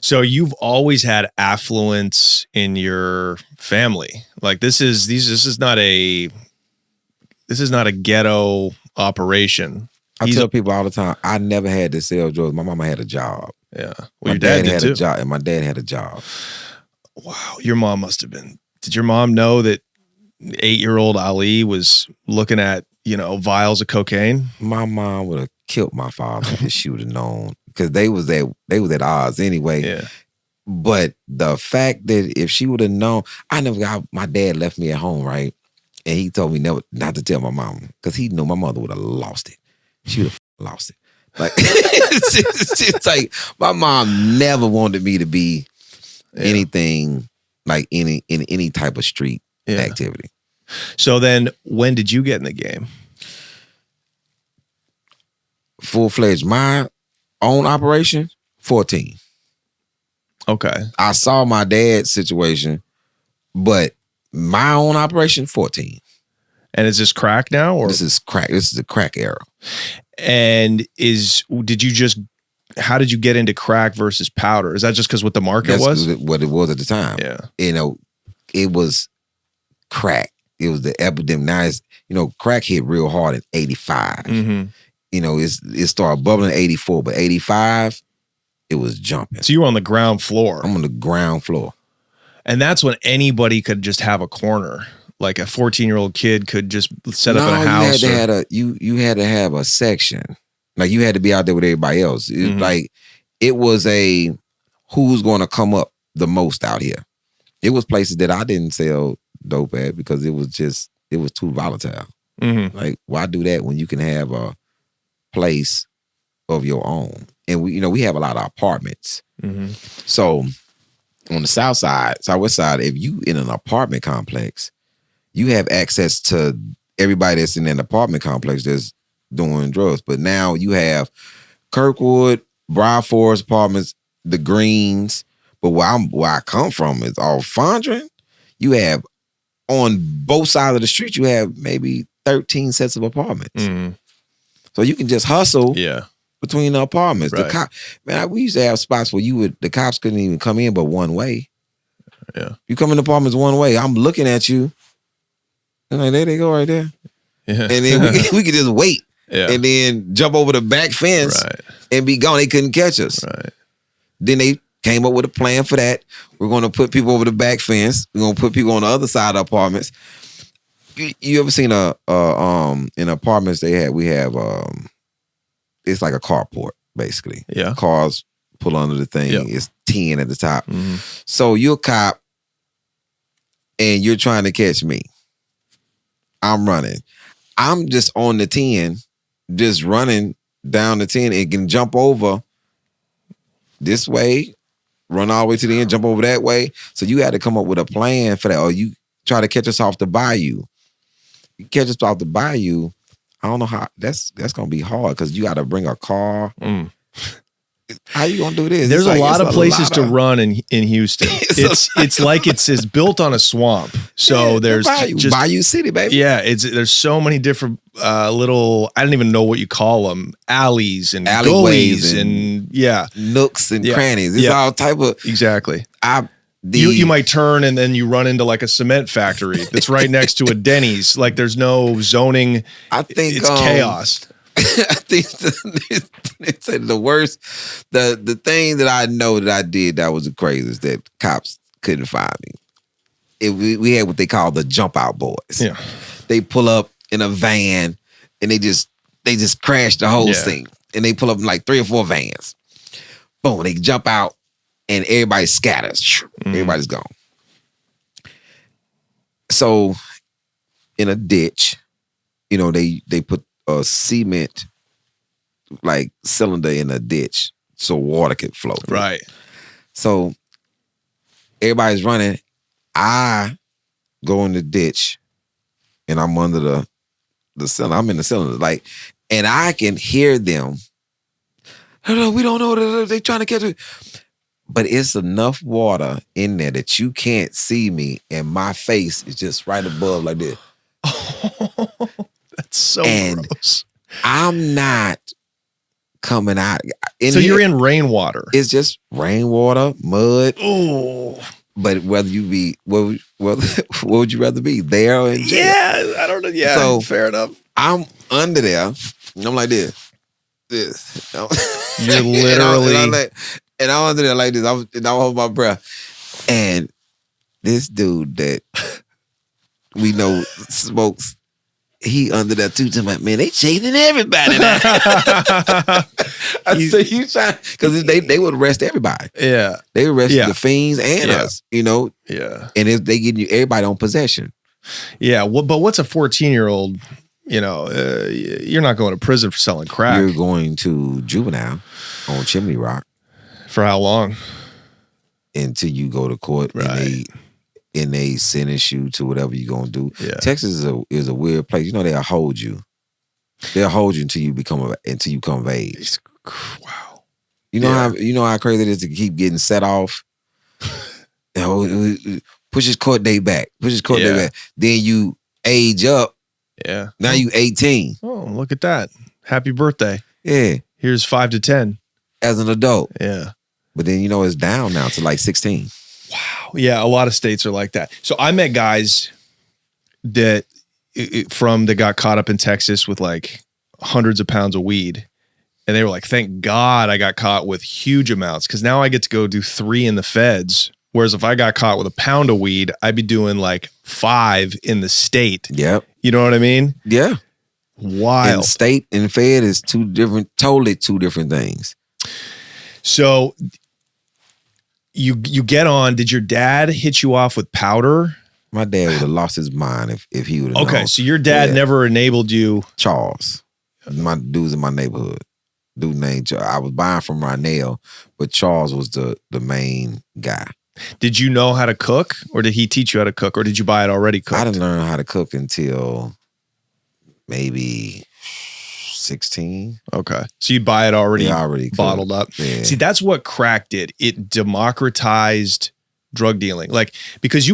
So you've always had affluence in your family. Like this is not a ghetto operation. I tell people all the time, I never had to sell drugs. My mama had a job. Yeah. Well, my your dad had too. a job, and my dad had a job. Wow. Your mom must have been. Did your mom know that 8-year-old Ali was looking at, vials of cocaine? My mom would have killed my father if she would have known, because they was at odds anyway. Yeah. But the fact that if she would have known, my dad left me at home, right? And he told me never not to tell my mom, because he knew my mother would have lost it. She would have lost it. Like it's like my mom never wanted me to be anything like in any type of street activity. So then when did you get in the game? Full-fledged, my own operation, 14. Okay. I saw my dad's situation, but my own operation, 14. And is this crack now? Or this is crack. This is the crack era. And how did you get into crack versus powder? Is that just because what the market was? What it was at the time. Yeah. It was crack. It was the epidemic. Now crack hit real hard in 85. Mm-hmm. It started bubbling in 84, but 85, it was jumping. So you were on the ground floor. I'm on the ground floor. And that's when anybody could just have a corner. Like a 14-year-old kid could just set up in a house. You had to have a section. Like you had to be out there with everybody else. It was a who's going to come up the most out here. It was places that I didn't sell dope at because it was too volatile. Mm-hmm. Like why do that when you can have a place of your own? And we have a lot of apartments. Mm-hmm. So on the southwest side, if you in an apartment complex, you have access to everybody that's in an apartment complex that's doing drugs. But now you have Kirkwood, Briar Forest apartments, the Greens. But where I come from is all Fondren. You have on both sides of the street, you have maybe 13 sets of apartments. Mm-hmm. So you can just hustle between the apartments. Right. We used to have spots where the cops couldn't even come in but one way. Yeah. You come in the apartments one way, I'm looking at you. And like, there they go right there. Yeah. And then we could just wait. Yeah. And then jump over the back fence and be gone. They couldn't catch us. Right. Then they came up with a plan for that. We're going to put people over the back fence. We're going to put people on the other side of apartments. You ever seen in apartments we have it's like a carport basically. Yeah. Cars pull under the thing. Yep. It's 10 at the top. Mm-hmm. So you're a cop and you're trying to catch me. I'm running. I'm just on the 10, just running down the 10 and can jump over this way, run all the way to the end, jump over that way. So you had to come up with a plan for that. Or you try to catch us off the bayou. You catch us off the bayou, I don't know how, that's going to be hard because you got to bring a car. Mm. How you going to do this? There's a lot of places to run in Houston. It's built on a swamp. So there's just Bayou City, baby. Yeah, there's so many different little, I don't even know what you call them, alleys and gullies and nooks and crannies. It's all type of exactly. You might turn and then you run into like a cement factory that's right next to a Denny's. Like there's no zoning. I think it's chaos. I think it's the worst. The thing that I know that I did that was the craziest that cops couldn't find me. We had what they call the jump out boys. Yeah, they pull up in a van and they just crash the whole thing. And they pull up in like 3 or 4 vans. Boom, they jump out and everybody scatters. Mm. Everybody's gone. So in a ditch, they put a cement like cylinder in a ditch so water could flow through. Right. So everybody's running. I go in the ditch and I'm under the cylinder. I'm in the cylinder. And I can hear them. No, we don't know. They're trying to catch it. But it's enough water in there that you can't see me and my face is just right above like this. That's so gross. I'm not coming out. So you're in rainwater. It's just rainwater, mud. Oh. But whether you be, what would you rather be, there or in jail? Yeah, I don't know. Yeah, so fair enough. I'm under there, and I'm like this. You're literally, and I'm under there like this. I'm holding my breath, and this dude that we know smokes, he under that too. I'm like, man, they chasing everybody now. I say you trying, because they would arrest everybody. Yeah, they arrest the fiends and us. You know. Yeah, and if they get you everybody on possession. Yeah, well, but what's a 14-year-old? You know, you're not going to prison for selling crack. You're going to juvenile on Chimney Rock. For how long? Until you go to court, right? And they sentence you to whatever you're gonna do. Yeah. Texas is a weird place. You know, they'll hold you. They'll hold you until you come of age. Wow. You know how crazy it is to keep getting set off. You know, push his court date back. Push his court date back. Then you age up. Yeah. Now you 18. Oh, look at that. Happy birthday. Yeah. Here's 5 to 10. As an adult. Yeah. But then, you know, it's down now to like 16. Wow. Yeah, a lot of states are like that. So I met guys that got caught up in Texas with like hundreds of pounds of weed. And they were like, thank God I got caught with huge amounts, because now I get to go do 3 in the feds. Whereas if I got caught with a pound of weed, I'd be doing like 5 in the state. Yep. You know what I mean? Yeah. Wild. And state and fed is totally two different things. So you get on. Did your dad hit you off with powder? My dad would have lost his mind if he would have known. So your dad never enabled you. Charles. My dudes in my neighborhood. Dude named Charles. I was buying from Rynell, but Charles was the main guy. Did you know how to cook, or did he teach you how to cook, or did you buy it already cooked? I didn't learn how to cook until maybe 16. Okay. So you'd buy it already bottled up. Yeah. See, that's what crack did. It democratized drug dealing. Like, because a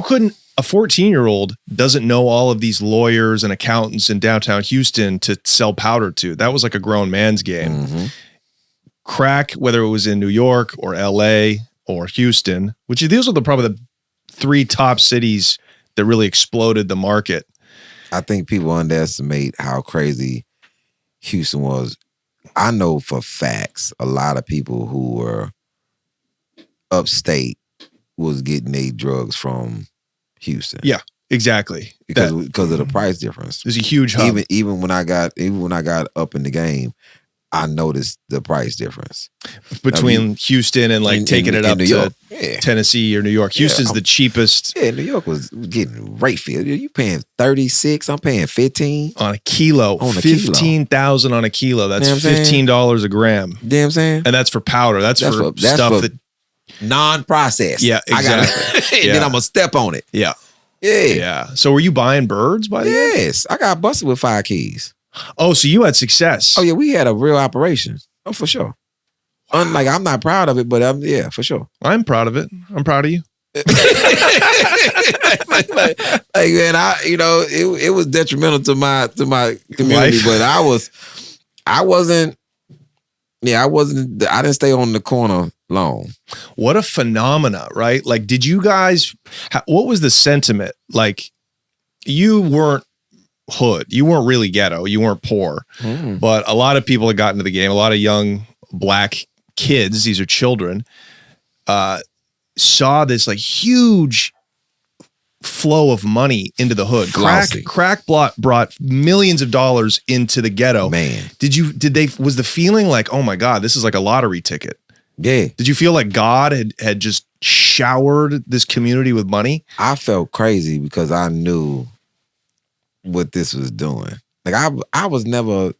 14-year-old doesn't know all of these lawyers and accountants in downtown Houston to sell powder to. That was like a grown man's game. Mm-hmm. Crack, whether it was in New York or LA or Houston, which these are probably the 3 top cities that really exploded the market. I think people underestimate how crazy Houston was. I know for facts a lot of people who were upstate was getting their drugs from Houston. Yeah, exactly. Because of the price difference. There's a huge hub. Even when I got up in the game, I noticed the price difference between Houston and like taking it up to Tennessee or New York. Houston's the cheapest. Yeah, New York was getting rate fee. You paying 36, I'm paying 15 on a kilo. 15,000 on a kilo. That's $15 a gram. You know what I'm saying? And that's for powder. That's for stuff that non-processed. Yeah, exactly. And then I'm gonna step on it. Yeah. Yeah. So were you buying birds by the way? Yes. I got busted with 5 keys. Oh, so you had success. Oh, yeah, we had a real operation. Oh, for sure. Unlike, I'm not proud of it, but yeah, for sure. I'm proud of it. I'm proud of you. like, man, it was detrimental to my community, but I didn't stay on the corner long. What a phenomena, right? Like, did you guys, what was the sentiment? Like, you weren't hood. You weren't really ghetto. You weren't poor. But a lot of people had gotten into the game. A lot of young black kids, these are children, saw this like huge flow of money into the hood. Crack brought millions of dollars into the ghetto. Man. Was the feeling like, oh my God, this is like a lottery ticket? Yeah. Did you feel like God had just showered this community with money? I felt crazy because I knew what this was doing. Like I was never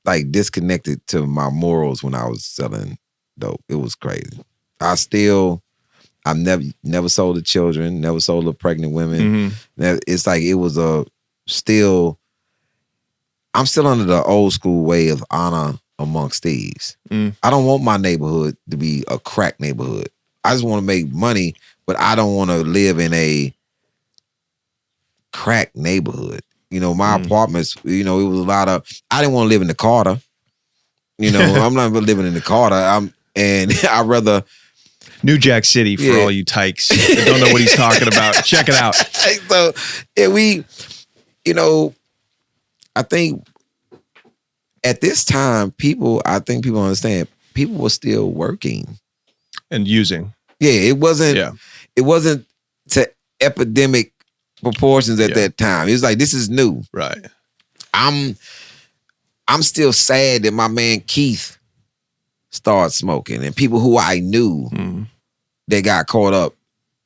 like disconnected to my morals when I was selling dope. It was crazy. I never sold to children, never sold to pregnant women. Mm-hmm. It's like it was I'm still under the old school way of honor amongst thieves. I don't want my neighborhood to be a crack neighborhood. I just want to make money, but I don't want to live in a crack neighborhood. You know, my apartments, it was a lot of, I didn't want to live in the Carter. You know, I'm not living in the Carter. I'd rather New Jack City for all you tykes that don't know what he's talking about. Check it out. So I think at this time, people understand people were still working and using. Yeah, it wasn't to epidemic proportions at that time. It was like, this is new. Right. I'm still sad that my man Keith started smoking, and people who I knew they got caught up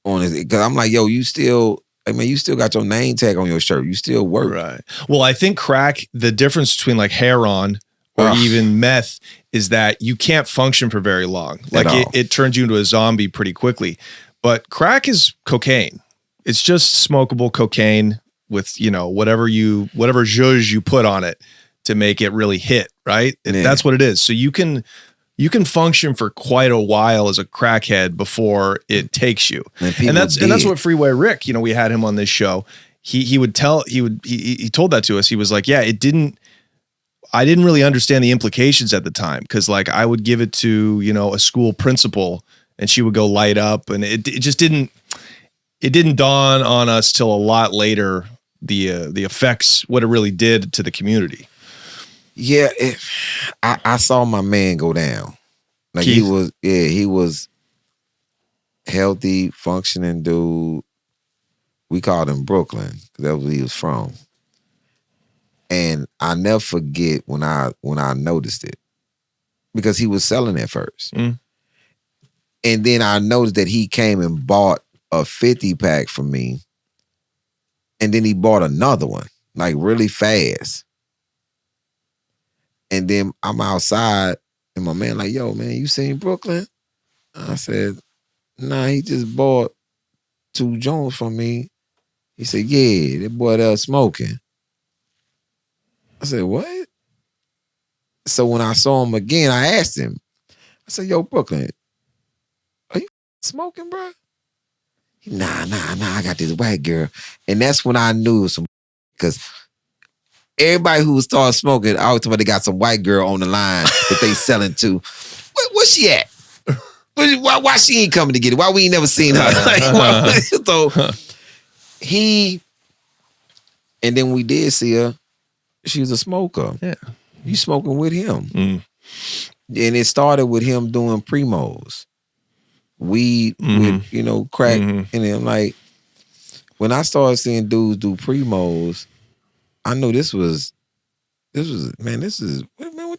on it. Because I'm like, yo, you still got your name tag on your shirt. You still work. Right. Well, I think crack, the difference between like heroin or even meth is that you can't function for very long. Like it turns you into a zombie pretty quickly. But crack is cocaine. It's just smokable cocaine with, whatever zhuzh you put on it to make it really hit, right? That's what it is. So you can function for quite a while as a crackhead before it takes you. And that's what Freeway Rick, we had him on this show. He told that to us. He was like, yeah, I didn't really understand the implications at the time. Cause like I would give it to, a school principal and she would go light up, and it just didn't dawn on us till a lot later, the effects, what it really did to the community. Yeah, I saw my man go down. Like Keith. He was healthy, functioning dude. We called him Brooklyn because that's where he was from. And I never forget when I noticed it, because he was selling at first. And then I noticed that he came and bought a 50-pack from me. And then he bought another one, like really fast. And then I'm outside, and my man like, yo, man, you seen Brooklyn? I said, nah, he just bought 2 joints from me. He said, yeah, that boy there smoking. I said, what? So when I saw him again, I asked him, I said, yo, Brooklyn, are you smoking, bro? Nah, I got this white girl. And that's when I knew because everybody who started smoking, I always told me they got some white girl on the line that they selling to. Where's she at? Why she ain't coming to get it? Why we ain't never seen her? And then we did see her. She was a smoker. Yeah. You smoking with him. And it started with him doing primos. Weed with, crack. And then like, when I started seeing dudes do primos, I knew what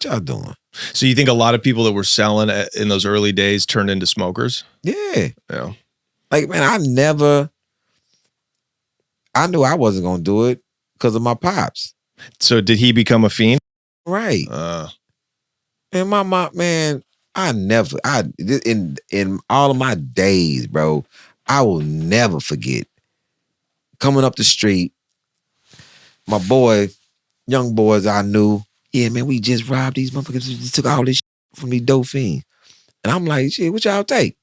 y'all doing? So you think a lot of people that were selling in those early days turned into smokers? Yeah. Yeah. Like, man, I knew I wasn't going to do it because of my pops. So did he become a fiend? Right. And my mom, man, in all of my days, bro, I will never forget coming up the street, my young boys I knew, yeah, man, we just robbed these motherfuckers. We just took all this shit from these dope fiends. And I'm like, shit, what y'all take?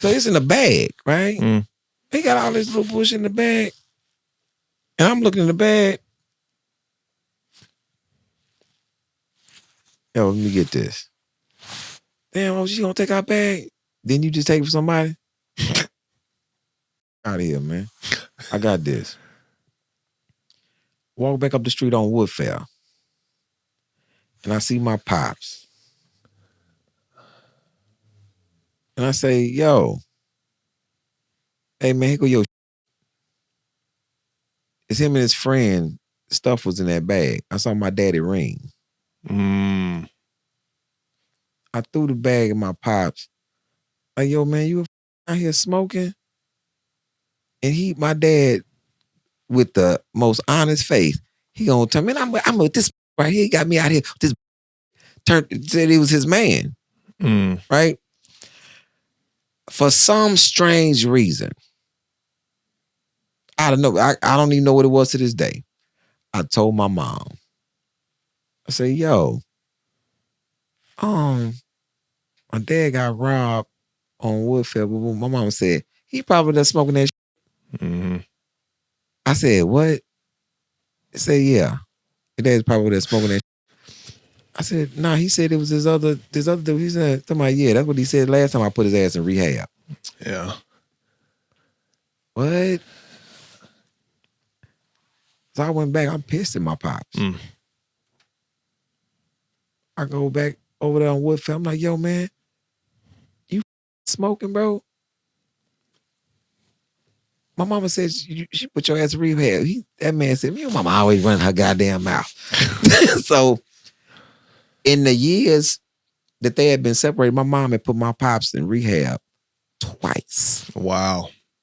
So it's in a bag, right? They got all this little bullshit in the bag. And I'm looking in the bag. Yo, let me get this. Damn, she gonna take our bag? Then you just take it from somebody? Out of here, man. I got this. Walk back up the street on Woodfair. And I see my pops. And I say, yo, hey man, here go your It's him and his friend. Stuff was in that bag. I saw my daddy ring. I threw the bag in my pops. Like, yo, man, you out here smoking? And my dad, with the most honest face, he gonna tell me, man, I'm with this right here. He got me out here. This said he was his man. Right? For some strange reason, I don't know. I don't even know what it was to this day. I told my mom. I said, yo, my dad got robbed on Woodfield. My mom said, he probably done smoking that shit. I said, what? I said, yeah. Your dad's probably there smoking that shit. I said, nah, he said it was this other dude. He said, yeah, that's what he said last time I put his ass in rehab. Yeah. What? So I went back. I'm pissed at my pops. I go back over there on Woodfield. I'm like, yo, man, you smoking, bro? My mama said she put your ass in rehab. That man said, your mama always running her goddamn mouth. So in the years that they had been separated, my mom had put my pops in rehab twice. Wow.